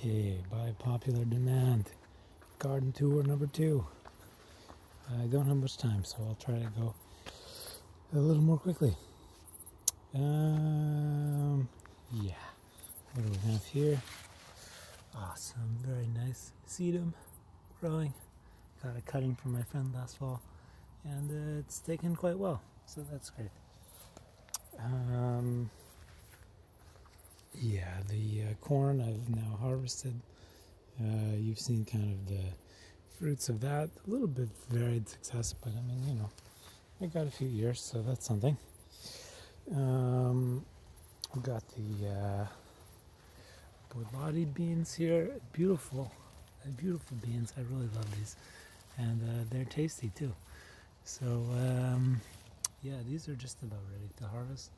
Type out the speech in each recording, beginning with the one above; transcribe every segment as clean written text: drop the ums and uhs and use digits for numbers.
Okay, by popular demand, garden tour number 2. I don't have much time, so I'll try to go a little more quickly. Yeah, what do we have here? Awesome, very nice sedum growing. Got a cutting from my friend last fall, and it's taken quite well, so that's great. Yeah, the corn I've now harvested. You've seen kind of the fruits of that. A little bit varied success, but I mean, you know, I got a few years, so that's something. We've got the Bouladi beans here. Beautiful beans. I really love these, and they're tasty too. So yeah, these are just about ready to harvest,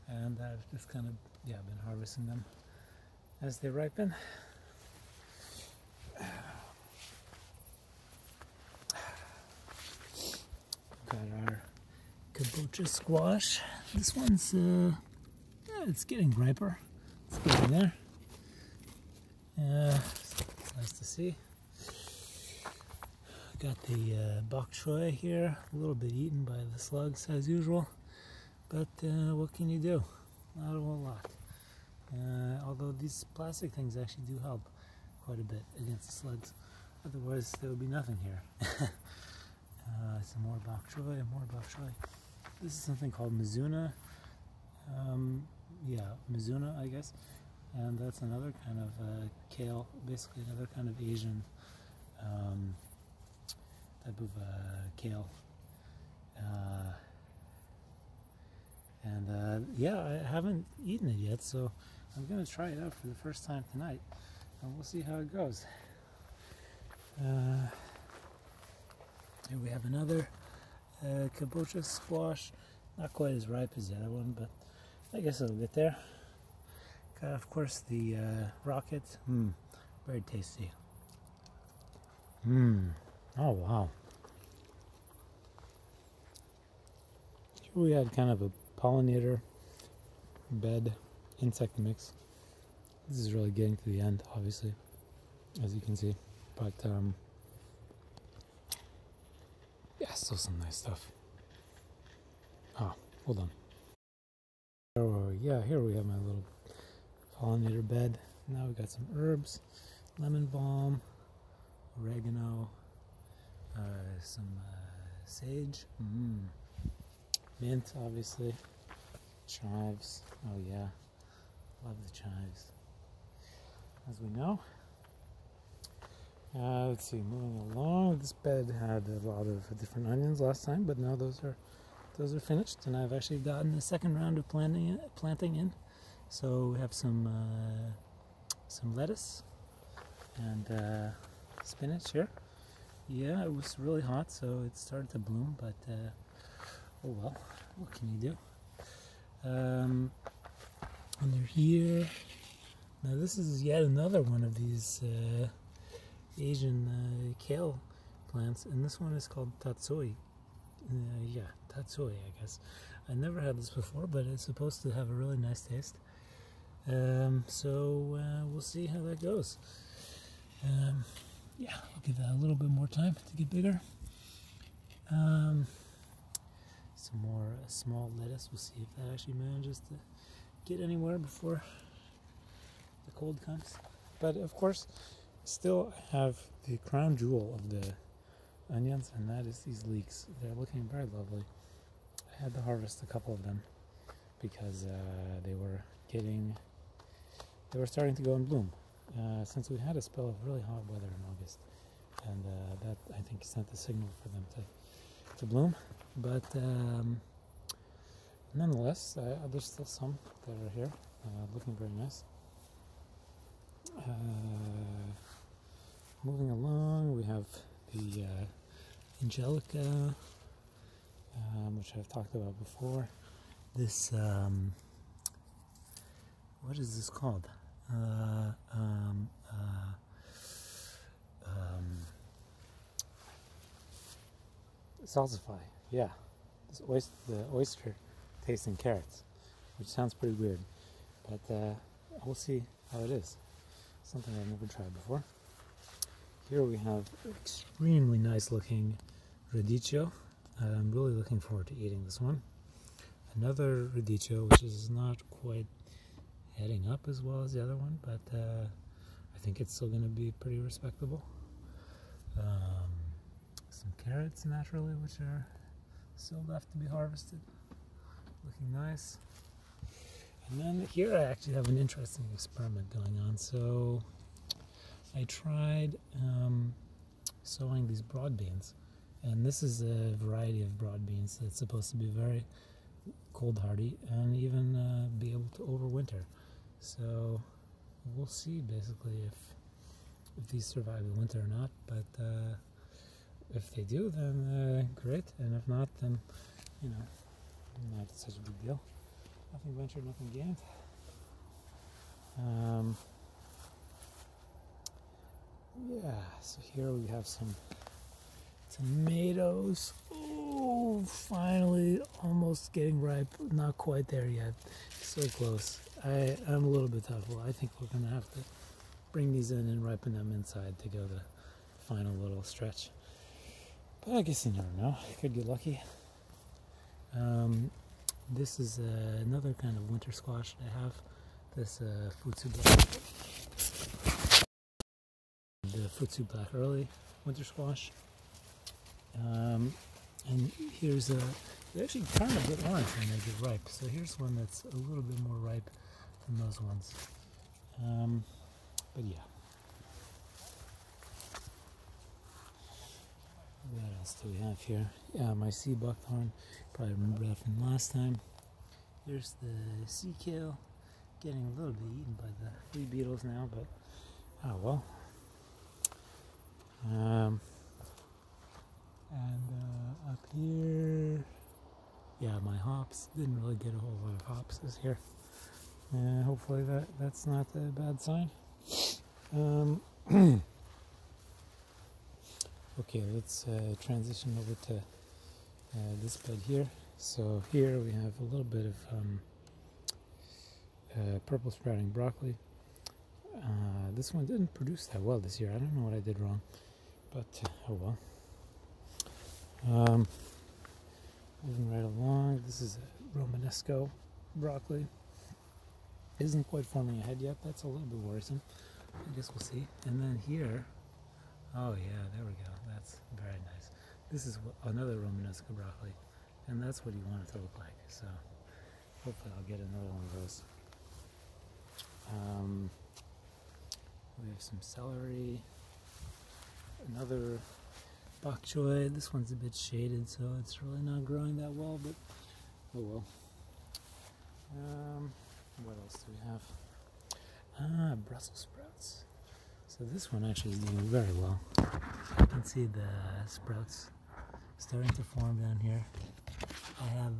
and I've just kind of been harvesting them as they ripen. Got our kabocha squash. This one's it's getting riper. It's getting there. It's nice to see. Got the bok choy here, a little bit eaten by the slugs as usual, but what can you do? Not a whole lot. Although these plastic things actually do help quite a bit against the slugs. Otherwise, there would be nothing here. Some more bok choy, This is something called Mizuna. Yeah, Mizuna, I guess. And that's another kind of kale, basically another kind of Asian type of kale. Yeah, I haven't eaten it yet, so I'm going to try it out for the first time tonight, and we'll see how it goes. Here we have another kabocha squash, not quite as ripe as the other one, but I guess it'll get there. Got, of course, the rocket. Very tasty. Oh, wow. Here we had kind of a pollinator bed insect mix. This is really getting to the end, obviously, as you can see. But, yeah, still some nice stuff. Oh, hold on. Yeah, here we have my little pollinator bed. Now we got some herbs, lemon balm, oregano, some sage, mint, obviously, chives. Oh yeah, love the chives. As we know. Let's see, moving along. This bed had a lot of different onions last time, but now those are finished, and I've actually gotten the second round of planting in. So we have some lettuce and spinach here. Yeah, it was really hot, so it started to bloom, but oh well, what can you do? Under here, now this is yet another one of these Asian kale plants, and this one is called tatsoi. Yeah, tatsoi, I guess. I never had this before, but it's supposed to have a really nice taste. So we'll see how that goes. Yeah, I'll give that a little bit more time to get bigger. Some more small lettuce. We'll see if that actually manages to get anywhere before the cold comes. But of course, still I have the crown jewel of the onions, and that is these leeks. They're looking very lovely. I had to harvest a couple of them because they were starting to go in bloom since we had a spell of really hot weather in August, and that I think sent the signal for them to bloom. But nonetheless, there's still some that are here, looking very nice. Moving along, we have the Angelica, which I've talked about before. This, what is this called? Salsify, yeah. The oyster tasting carrots, which sounds pretty weird, but we'll see how it is. something I've never tried before. Here we have extremely nice looking radicchio. I'm really looking forward to eating this one. Another radicchio which is not quite heading up as well as the other one, but I think it's still going to be pretty respectable. Some carrots naturally, which are still left to be harvested. Looking nice. And then here I actually have an interesting experiment going on. So I tried sowing these broad beans, and this is a variety of broad beans that's supposed to be very cold hardy and even be able to overwinter. So we'll see basically if these survive the winter or not, but if they do, then great, and if not, then you know, not such a big deal. Nothing ventured, nothing gained. Yeah, so here we have some tomatoes. Oh, finally, almost getting ripe. Not quite there yet. So close. I'm a little bit doubtful. I think we're going to have to bring these in and ripen them inside to go the final little stretch. But I guess you never know. I could get lucky. This is another kind of winter squash that I have. This Futsu Black. The Futsu Black Early winter squash. And here's they actually turn a bit orange when they get ripe. So here's one that's a little bit more ripe than those ones. But yeah. What else do we have here? Yeah, my sea buckthorn. Probably remember that from last time. Here's the sea kale, getting a little bit eaten by the flea beetles now, but oh well. And up here, yeah, my hops. Didn't really get a whole lot of hops this year. Hopefully that's not a bad sign. Okay, let's transition over to this bed here. So here we have a little bit of purple sprouting broccoli. This one didn't produce that well this year. I don't know what I did wrong, but oh well. Moving right along, this is a Romanesco broccoli. Isn't quite forming a head yet. That's a little bit worrisome. I guess we'll see. And then here, oh yeah, there we go. That's very nice. This is another Romanesco broccoli, and that's what you want it to look like. So hopefully I'll get another one of those. We have some celery, another bok choy. This one's a bit shaded, so it's really not growing that well, but oh well. What else do we have? Brussels sprouts. So this one actually is doing very well. You can see the sprouts starting to form down here. I have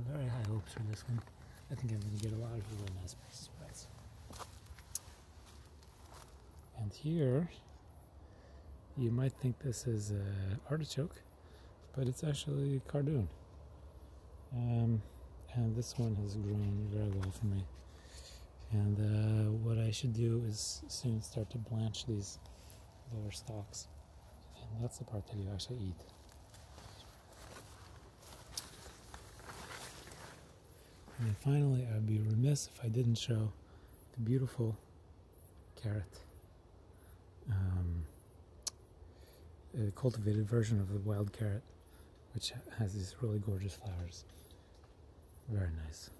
very high hopes for this one. I think I'm going to get a lot of really nice Brussels sprouts. And here, you might think this is artichoke, but it's actually cardoon. And this one has grown very well for me. And what I should do is soon start to blanch these lower stalks. And that's the part that you actually eat. And then finally, I'd be remiss if I didn't show the beautiful carrot. A cultivated version of the wild carrot, which has these really gorgeous flowers. Very nice.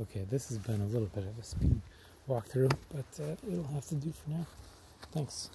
Okay, this has been a little bit of a speed walkthrough, but it'll have to do for now. Thanks.